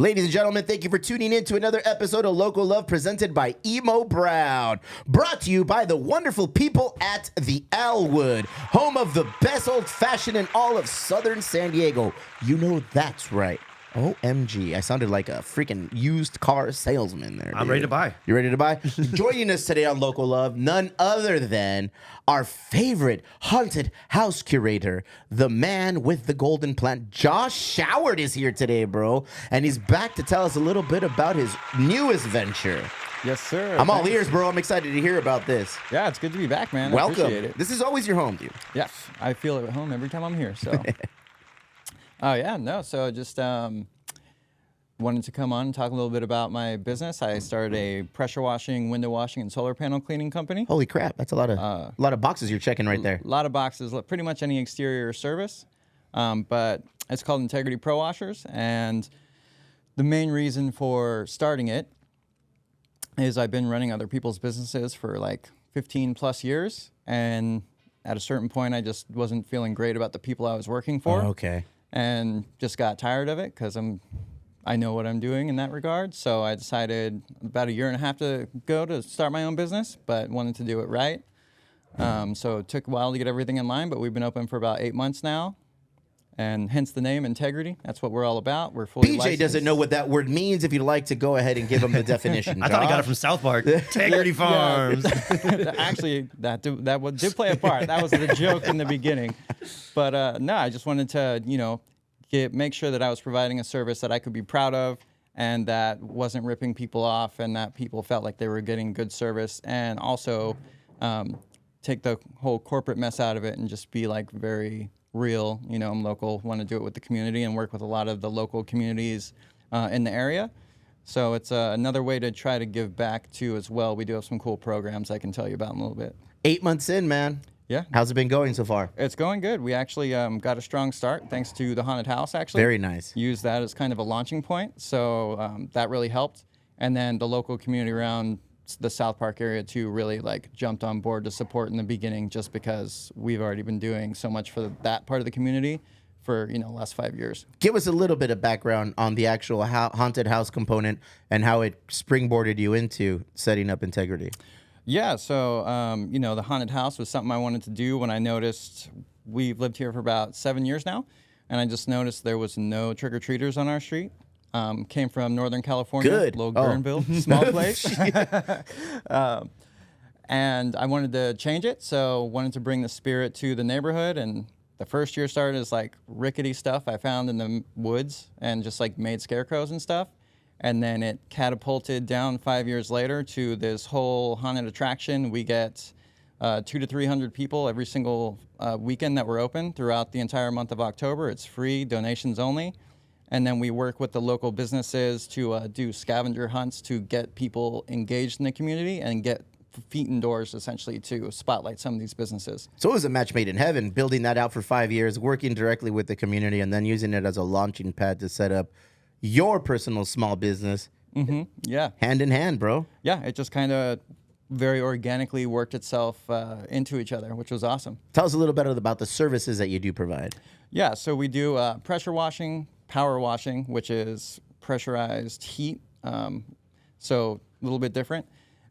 Ladies and gentlemen, thank you for tuning in to another episode of Local Love presented by Emo Brown. Brought to you by the wonderful people at the Alwood, home of the best old-fashioned in all of Southern San Diego. You know that's right. OMG, I sounded like a freaking used car salesman there. I'm ready to buy. You ready to buy? Joining us today on Local Love, none other than our favorite haunted house curator, the man with the golden plant. Josh Showard is here today, bro. And he's back to tell us a little bit about his newest venture. Yes, sir. I'm all ears, bro. I'm excited to hear about this. Yeah, it's good to be back, man. I Welcome. appreciate it. This is always your home, dude. Yes, I feel at home every time I'm here, so. Oh, yeah, no, so just wanted to come on and talk a little bit about my business. I started a pressure washing, window washing, and solar panel cleaning company. Holy crap. That's a lot of boxes you're checking right there. A lot of boxes, pretty much any exterior service, but it's called Integrity Pro Washers, and the main reason for starting it is I've been running other people's businesses for like 15 plus years, and at a certain point I just wasn't feeling great about the people I was working for. Oh, okay. And just got tired of it because I know what I'm doing in that regard. So I decided about a year and a half ago to start my own business, but wanted to do it right. So it took a while to get everything in line, but we've been open for about 8 months now. And hence the name Integrity. That's what we're all about. We're fully BJ licensed. doesn't know what that word means. If you'd like to go ahead and give him the definition. I thought I got it Josh. from South Park. Integrity Farms. Actually, that did play a part. That was the joke in the beginning. But no, I just wanted to, make sure that I was providing a service that I could be proud of and that wasn't ripping people off and that people felt like they were getting good service, and also take the whole corporate mess out of it and just be like very real. I'm local, want to do it with the community and work with a lot of the local communities in the area. So it's another way to try to give back too as well. We do have some cool programs I can tell you about in a little bit. 8 months in, man. Yeah. How's it been going so far? It's going good. We actually got a strong start thanks to the haunted house, actually. Very nice. Used that as kind of a launching point. So that really helped. And then the local community around the South Park area too really jumped on board to support in the beginning, just because we've already been doing so much for that part of the community for the last 5 years. Give us a little bit of background on the actual haunted house component and how it springboarded you into setting up Integrity. Yeah, so the haunted house was something I wanted to do when I noticed we've lived here for about 7 years now, and I just noticed there was no trick-or-treaters on our street. Came from Northern California, little Guerneville, small place. And I wanted to change it, so wanted to bring the spirit to the neighborhood. And the first year started as rickety stuff I found in the woods and just made scarecrows and stuff. And then it catapulted down 5 years later to this whole haunted attraction. We get 200 to 300 people every single weekend that we're open throughout the entire month of October. It's free, donations only. And then we work with the local businesses to do scavenger hunts to get people engaged in the community and get feet indoors, essentially, to spotlight some of these businesses. So it was a match made in heaven, building that out for 5 years, working directly with the community, and then using it as a launching pad to set up your personal small business. Mm-hmm. Yeah. Hand in hand, bro. Yeah, it just kind of very organically worked itself into each other, which was awesome. Tell us a little bit about the services that you do provide. Yeah, so we do pressure washing, power washing, which is pressurized heat, so a little bit different.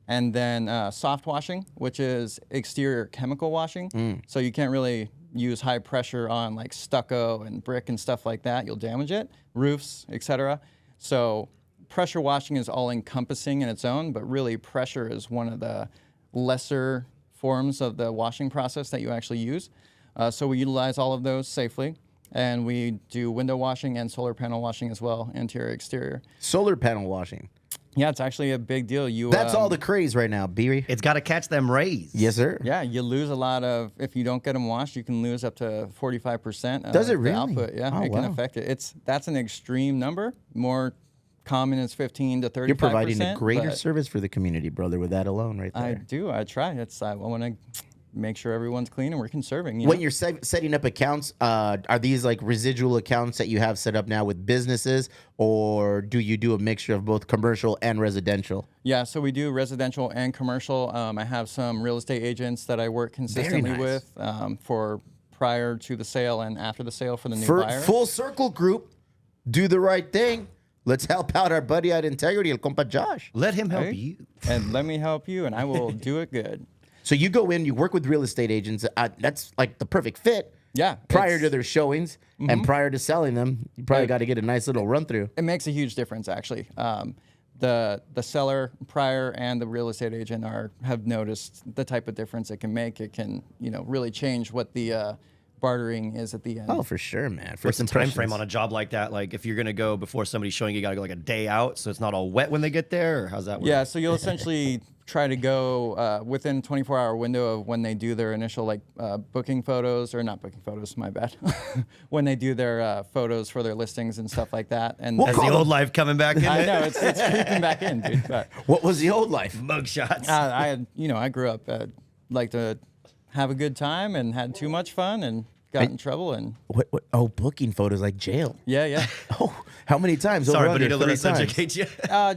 And then soft washing, which is exterior chemical washing. So you can't really use high pressure on stucco and brick and stuff like that. You'll damage it, roofs, etc. So pressure washing is all encompassing in its own, but really pressure is one of the lesser forms of the washing process that you actually use. So we utilize all of those safely. And we do window washing and solar panel washing as well, interior, exterior. Solar panel washing. Yeah, it's actually a big deal. That's all the craze right now, B. It's got to catch them rays. Yes, sir. Yeah, you lose a lot of, if you don't get them washed, you can lose up to 45% of Does it really? the output. Yeah, Oh, it can wow. affect it. That's an extreme number. More common is 15 to 35%. You're providing a greater but service for the community, brother, with that alone right there. I do. I try. I want to make sure everyone's clean and we're conserving. When you're setting up accounts, are these residual accounts that you have set up now with businesses, or do you do a mixture of both commercial and residential? Yeah, so we do residential and commercial. I have some real estate agents that I work consistently nice. with for prior to the sale and after the sale for the new For buyer. Full Circle Group, do the right thing. Let's help out our buddy at Integrity, El Compa Josh. Let him help Hey? you. And let me help you, and I will do it good. So you go in, you work with real estate agents. That's like the perfect fit. Yeah. Prior it's- to their showings and prior to selling them, you probably got to get a nice little run through. It makes a huge difference, actually. The seller prior and the real estate agent have noticed the type of difference it can make. It can really change what the bartering is at the end. Oh, for sure, man. What's the time frame on a job like that? Like if you're gonna go before somebody's showing, you gotta go like a day out, so it's not all wet when they get there. Or how's that work? Yeah, so you'll essentially try to go within 24-hour window of when they do their initial booking photos, or not booking photos, my bad. When they do their photos for their listings and stuff like that. And We'll Has call the them- old life coming back in? I know it's creeping back in, dude. But What was the old life? Mugshots. I grew up like to have a good time and had too much fun and got in trouble and What? Oh, booking photos like jail. yeah. Oh, how many times? Sorry, Over buddy, under to let 3 us times. educate you.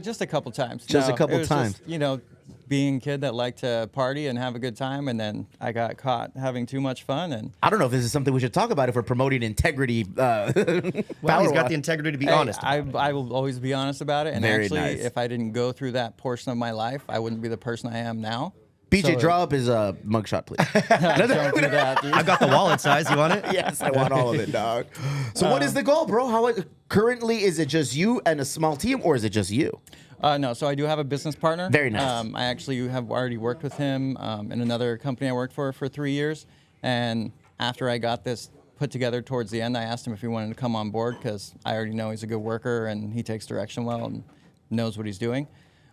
Just a couple times. Just a No, couple it was times. Just, being a kid that liked to party and have a good time, and then I got caught having too much fun. And I don't know if this is something we should talk about if we're promoting integrity. Well, he's got the integrity to be hey, honest. I about it. I will always be honest about it. And Very actually, nice. if I didn't go through that portion of my life, I wouldn't be the person I am now. BJ, So- draw up his mugshot, please. Don't do that, dude. I've got the wallet size. You want it? Yes, I want all of it, dog. So, what is the goal, bro? Currently, is it just you and a small team, or is it just you? No, so I do have a business partner. Very nice. I actually have already worked with him in another company I worked for 3 years. And after I got this put together towards the end, I asked him if he wanted to come on board because I already know he's a good worker and he takes direction well and knows what he's doing.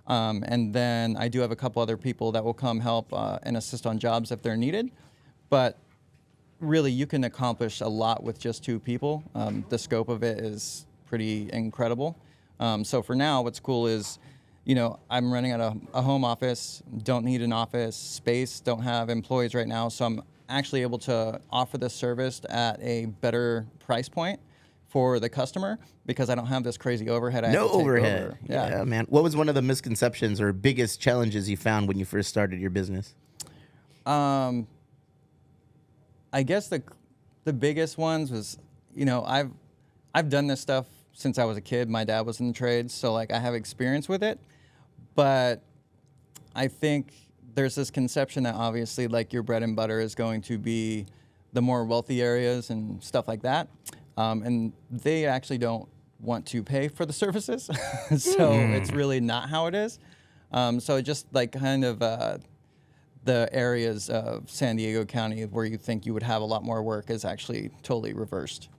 And then I do have a couple other people that will come help and assist on jobs if they're needed. But really, you can accomplish a lot with just 2 people. The scope of it is pretty incredible. So for now, what's cool is, I'm running at a home office, don't need an office space, don't have employees right now. So I'm actually able to offer this service at a better price point for the customer because I don't have this crazy overhead. I have No to take overhead. over. Yeah, man. What was one of the misconceptions or biggest challenges you found when you first started your business? I guess the biggest ones was, I've done this stuff since I was a kid. My dad was in the trades, so I have experience with it. But I think there's this conception that obviously your bread and butter is going to be the more wealthy areas and stuff like that. And they actually don't want to pay for the services. So it's really not how it is. So just the areas of San Diego County where you think you would have a lot more work is actually totally reversed.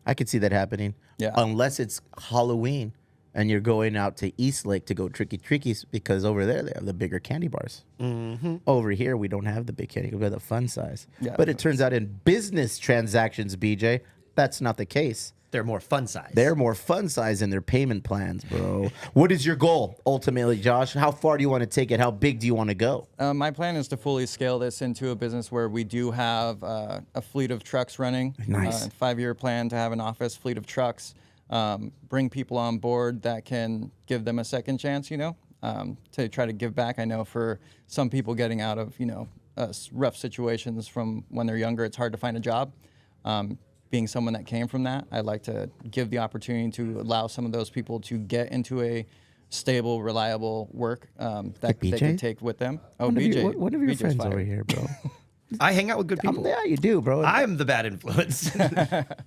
I could see that happening. Yeah. Unless it's Halloween and you're going out to East Lake to go tricky trickies because over there they have the bigger candy bars. Mm-hmm. Over here we don't have the big candy. We have the fun size. Yeah, but it turns out in business transactions, BJ, that's not the case. They're more fun size. They're more fun size in their payment plans, bro. What is your goal ultimately, Josh? How far do you want to take it? How big do you want to go? My plan is to fully scale this into a business where we do have a fleet of trucks running. Nice. 5-year plan to have an office, fleet of trucks, bring people on board that can give them a second chance, to try to give back. I know for some people getting out of, rough situations from when they're younger, it's hard to find a job. Being someone that came from that, I'd like to give the opportunity to allow some of those people to get into a stable, reliable work that they BJ? can take with them. Oh, One of BJ. your, one of your BJ's friends fired. over here, bro. I hang out with good people. Yeah, you do, bro. I'm the bad influence.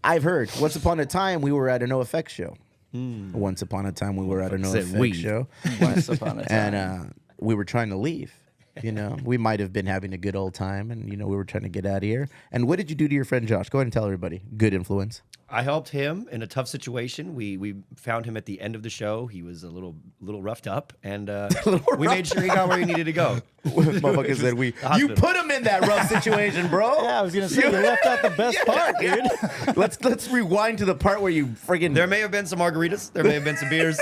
I've heard. Once upon a time, we were at a NoFX show. Once upon a time, we were at a Said NoFX we. show. Once upon a time. And we were trying to leave. We might have been having a good old time, and we were trying to get out of here. And what did you do to your friend Josh? Go ahead and tell everybody. Good influence. I helped him in a tough situation. We found him at the end of the show. He was a little roughed up, and we made sure he got where he needed to go. Motherfucker said you hospital. put him in that rough situation, bro. Yeah, I was gonna say you left out the best part, dude. Let's rewind to the part where you friggin' There may have been some margaritas. There may have been some beers.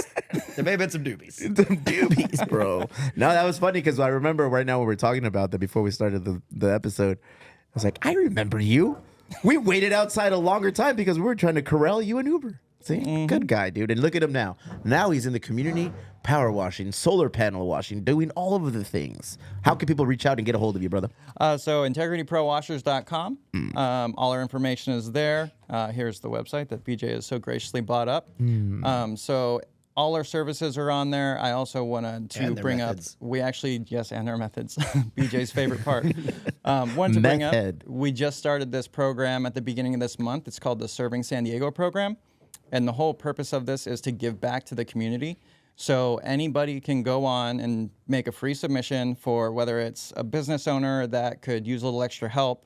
There may have been some doobies. Them doobies, bro. No, that was funny because I remember right now when we were talking about that before we started the episode. I was like, I remember you. We waited outside a longer time because we were trying to corral you an Uber. See, good guy, dude. And look at him now. Now he's in the community, power washing, solar panel washing, doing all of the things. How can people reach out and get a hold of you, brother? So integrityprowashers.com. All our information is there. Here's the website that BJ has so graciously bought up. So all our services are on there. I also wanted to And their bring methods. up, we actually, yes, and our methods, BJ's favorite part. Wanted to bring up, Method. we just started this program at the beginning of this month. It's called the Serving San Diego program. And the whole purpose of this is to give back to the community. So anybody can go on and make a free submission for whether it's a business owner that could use a little extra help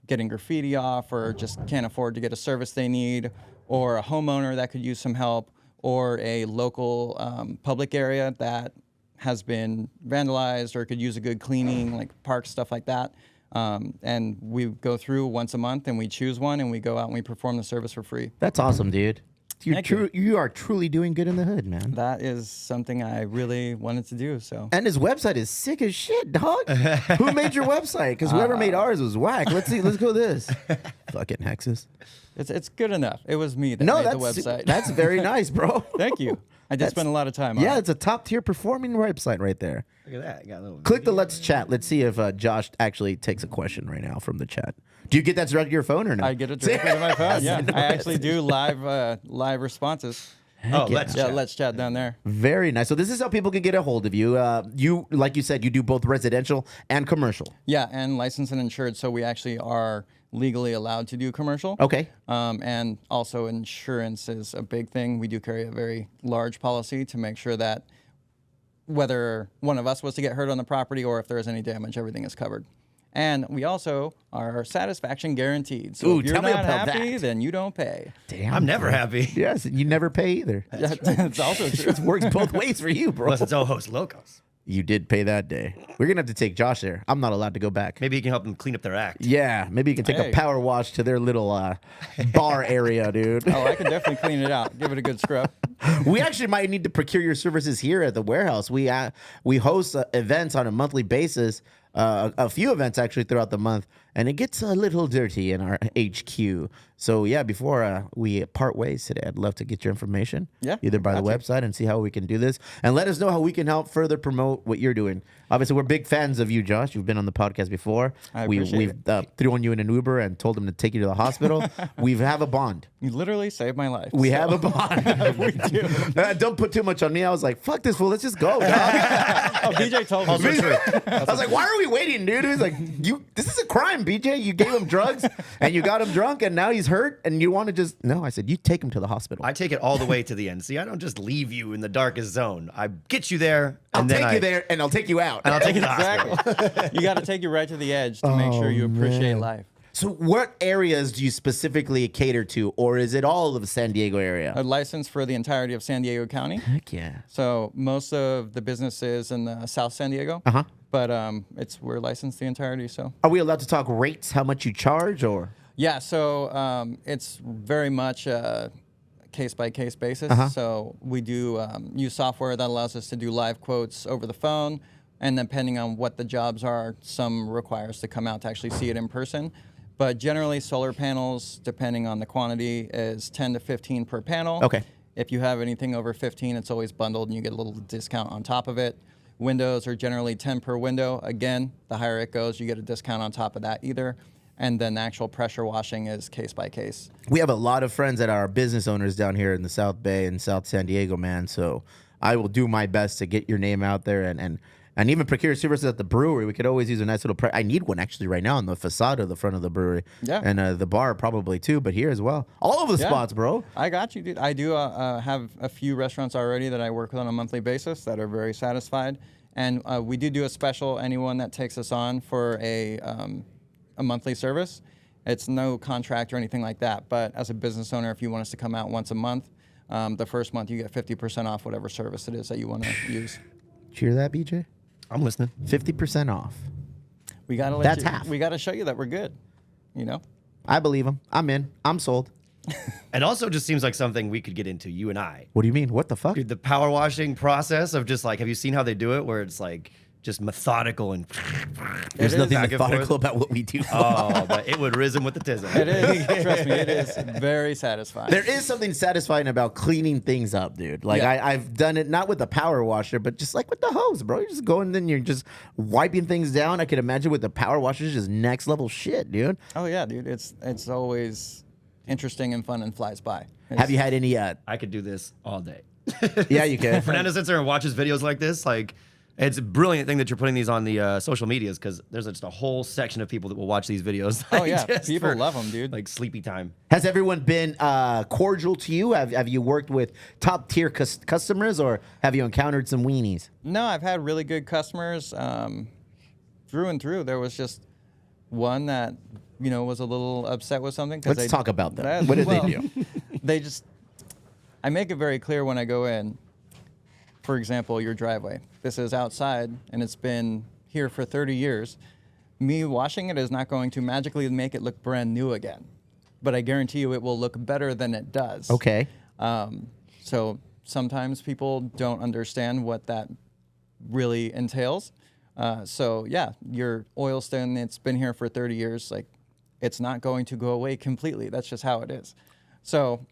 getting graffiti off or just can't afford to get a service they need, or a homeowner that could use some help, or a local public area that has been vandalized or could use a good cleaning, like parks, stuff like that. And we go through once a month and we choose one and we go out and we perform the service for free. That's awesome, dude. Thank you. You are truly doing good in the hood, man. That is something I really wanted to do. So And his website is sick as shit, dog. Who made your website? Because whoever made ours was whack. Let's see. Let's go this. Fucking hexes. it's good enough. It was me that No, made that's the website. that's very nice, bro. Thank you. I did spend a lot of time on Yeah, it. it's a top tier performing website right there. Look at that. Got a little Click the let's chat. Let's see if Josh actually takes a question right now from the chat. Do you get that directly to your phone or no? I get it directly to my phone. Yeah, Send a I actually message. do live responses. Oh, yeah. let's Yeah, chat. let's chat down there. Very nice. So this is how people can get a hold of you. You, like you said, you do both residential and commercial. Yeah, and licensed and insured, so we actually are legally allowed to do commercial. Okay. And also insurance is a big thing. We do carry a very large policy to make sure that whether one of us was to get hurt on the property or if there is any damage, everything is covered. And we also are satisfaction guaranteed. So Ooh, if you're tell me not about happy, that. then you don't pay. Damn. I'm never happy. Yes, you never pay either. That's also true. It works both ways for you, bro. Unless it's Ojos Locos. You did pay that day. We're gonna have to take Josh there. I'm not allowed to go back. Maybe you can help them clean up their act. Yeah, maybe you can take Hey. a power wash to their little bar area, dude. Oh, I can definitely clean it out. Give it a good scrub. We actually might need to procure your services here at the warehouse. We host events on a monthly basis, a few events actually throughout the month, and it gets a little dirty in our HQ. So yeah, before we part ways today, I'd love to get your information, Yeah, either by the got you. website and see how we can do this, and let us know how we can help further promote what you're doing. Obviously, we're big fans of you, Josh. You've been on the podcast before. I appreciate We've thrown you in an Uber and told him to take you to the hospital. We have a bond. You literally saved my life. We so- have a bond. We do. Don't put too much on me. I was like, fuck this fool. Let's just go, dog. Oh, BJ told me. I was like, why are we waiting, dude? He's like, this is a crime, BJ. You gave him drugs and you got him drunk and now he's hurt and you want to just, no, I said, you take him to the hospital. I take it all the way to the end. See, I don't just leave you in the darkest zone. I get you there. I'll and then take you there and I'll take you out. And I'll take you to the hospital. Exactly. You got to take you right to the edge to make sure you appreciate life. So what areas do you specifically cater to, or is it all of the San Diego area? A license for the entirety of San Diego County. Heck yeah. So most of the businesses in the South San Diego. Uh-huh. But we're licensed the entirety. So Are we allowed to talk rates, how much you charge, or? yeah. So it's very much a case by case basis. Uh-huh. So we do use software that allows us to do live quotes over the phone, and depending on what the jobs are, some require us to come out to actually see it in person. But generally, solar panels, depending on the quantity, is 10 to 15 per panel. Okay. If you have anything over 15, it's always bundled and you get a little discount on top of it. Windows are generally 10 per window. Again, the higher it goes, you get a discount on top of that either. And then the actual pressure washing is case by case. We have a lot of friends that are business owners down here in the South Bay and South San Diego, man. So I will do my best to get your name out there and even procure services at the brewery. We could always use a nice little. I need one actually right now on the facade of the front of the brewery. Yeah. And the bar probably too, but here as well. All over the Yeah. spots, bro. I got you, dude. I do have a few restaurants already that I work with on a monthly basis that are very satisfied. And we do a special, anyone that takes us on for a monthly service. It's no contract or anything like that. But as a business owner, if you want us to come out once a month, the first month you get 50% off whatever service it is that you want to use. Did you hear that, BJ? I'm listening. 50% off. We gotta That's half. We gotta show you that we're good. You know. I believe him. I'm in. I'm sold. And also just seems like something we could get into, you and I. What do you mean? What the fuck? Dude, the power washing process of just like, have you seen how they do it? Where it's like just methodical and There's is. nothing Back and methodical forth. about what we do. oh, but it would risen with the tism. It is. Trust me, it is very satisfying. There is something satisfying about cleaning things up, dude. Like Yeah. I've done it not with the power washer, but just like with the hose, bro. You just go and then you're just wiping things down. I could imagine with the power washer, just next level shit, dude. Oh yeah, dude. It's always interesting and fun and flies by. Have you had any? I could do this all day. Yeah, you can. Fernando sits there and watches videos like this. Like, it's a brilliant thing that you're putting these on the social medias because there's just a whole section of people that will watch these videos. Oh like, yeah, just people for, love them, dude. Like sleepy time. Has everyone been cordial to you? Have you worked with top tier customers, or have you encountered some weenies? No, I've had really good customers through and through. There was just one that was a little upset with something. Let's talk about that. What did they do? I make it very clear when I go in. For example, your driveway. This is outside, and it's been here for 30 years. Me washing it is not going to magically make it look brand new again, but I guarantee you it will look better than it does. Okay. So sometimes people don't understand what that really entails. So yeah, your oil stain, it's been here for 30 years. Like, it's not going to go away completely. That's just how it is. So,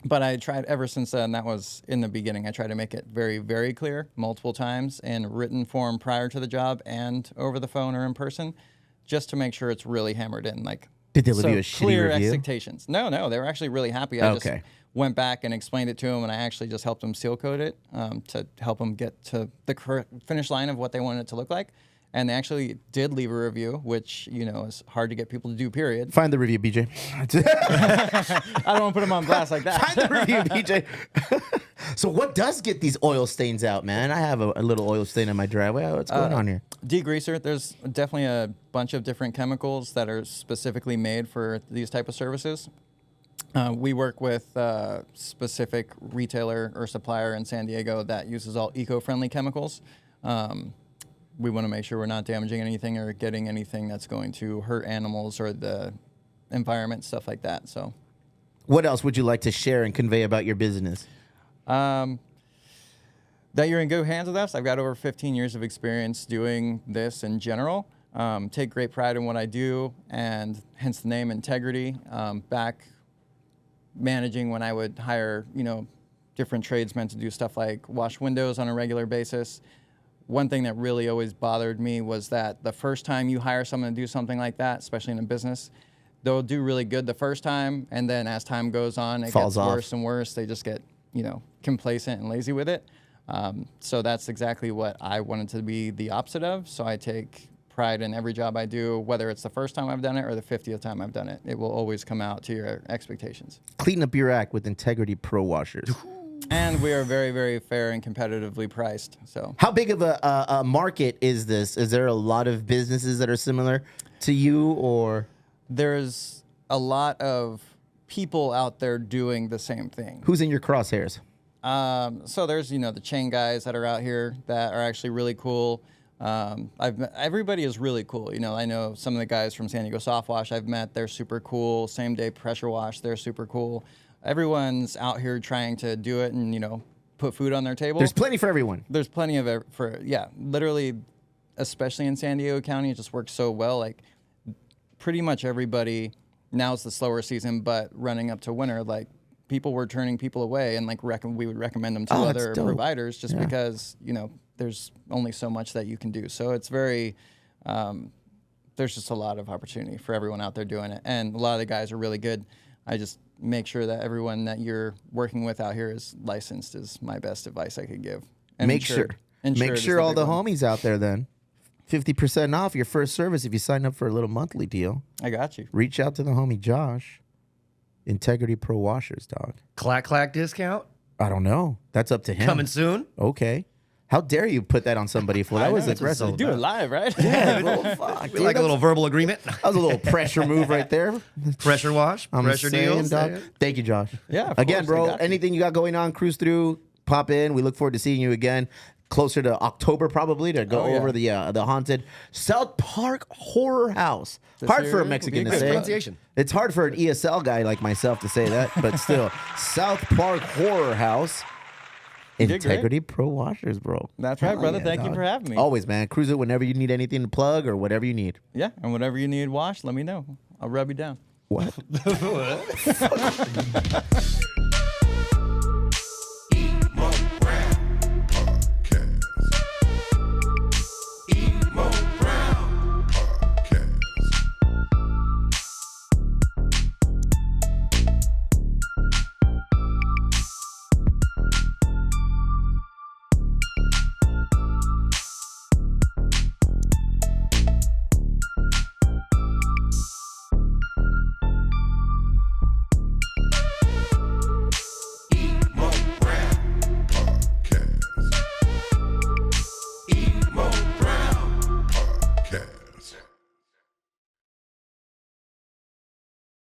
but I tried ever since then, that was in the beginning, I tried to make it very, very clear multiple times in written form prior to the job and over the phone or in person, just to make sure it's really hammered in. Like, did they leave you a shitty clear review? Expectations. No, they were actually really happy. I just Okay. went back and explained it to them, and I actually just helped them seal code it to help them get to the correct finish line of what they wanted it to look like. And they actually did leave a review, which, is hard to get people to do, period. Find the review, BJ. I don't want to put them on blast like that. Find the review, BJ. So what does get these oil stains out, man? I have a little oil stain on my driveway. What's going on here? Degreaser, there's definitely a bunch of different chemicals that are specifically made for these type of services. We work with a specific retailer or supplier in San Diego that uses all eco-friendly chemicals. We want to make sure we're not damaging anything or getting anything that's going to hurt animals or the environment, stuff like that. So, what else would you like to share and convey about your business? That you're in good hands with us. I've got over 15 years of experience doing this in general. Take great pride in what I do, and hence the name Integrity. Back managing when I would hire, different tradesmen to do stuff like wash windows on a regular basis. One thing that really always bothered me was that the first time you hire someone to do something like that, especially in a business, they'll do really good the first time, and then as time goes on, it Falls gets off. worse and worse. They just get, complacent and lazy with it. So that's exactly what I wanted to be the opposite of. So I take pride in every job I do, whether it's the first time I've done it or the 50th time I've done it. It will always come out to your expectations. Clean up your act with Integrity Pro Washers. And we are very, very fair and competitively priced. So, How big of a market is this? Is there a lot of businesses that are similar to you, or? there's a lot of people out there doing the same thing. Who's in your crosshairs? So there's, the chain guys that are out here that are actually really cool. Everybody is really cool. I know some of the guys from San Diego Soft Wash I've met, they're super cool. Same day pressure wash, they're super cool. Everyone's out here trying to do it and, put food on their table. There's plenty for everyone. There's plenty of it literally, especially in San Diego County, it just works so well. Like, pretty much everybody, now's the slower season, but running up to winter, like, people were turning people away, and like we would recommend them to Oh, that's other dope. providers just because there's only so much that you can do. So it's very there's just a lot of opportunity for everyone out there doing it, and a lot of the guys are really good. I just make sure that everyone that you're working with out here is licensed is my best advice I could give. And Make sure insured is the all big the one. homies out there then 50% off your first service if you sign up for a little monthly deal. I got you. Reach out to the homie Josh. Integrity Pro Washers, dog. Clack discount I don't know. That's up to him. coming soon. Okay. How dare you put that on somebody, fool? That I was know, it's aggressive. Do it live, right? Yeah, bro, fuck, We dude, like a little verbal agreement. that was a little pressure move right there. Pressure wash, I'm pressure saying, deals. dog. Thank you, Josh. Yeah, of Again, course, I bro, got you. anything you got going on, cruise through, pop in. We look forward to seeing you again. Closer to October, probably, to go Oh, yeah. over the haunted South Park Horror House. This Hard year for a will Mexican be to good say. pronunciation. It's hard for an ESL guy like myself to say that, but still, South Park Horror House. did great. Integrity Pro Washers, bro. That's right, Hell brother. yeah, Thank you dog. for having me. Always, man. Cruise it whenever you need anything to plug or whatever you need. Yeah, and whatever you need washed, let me know. I'll rub you down. What?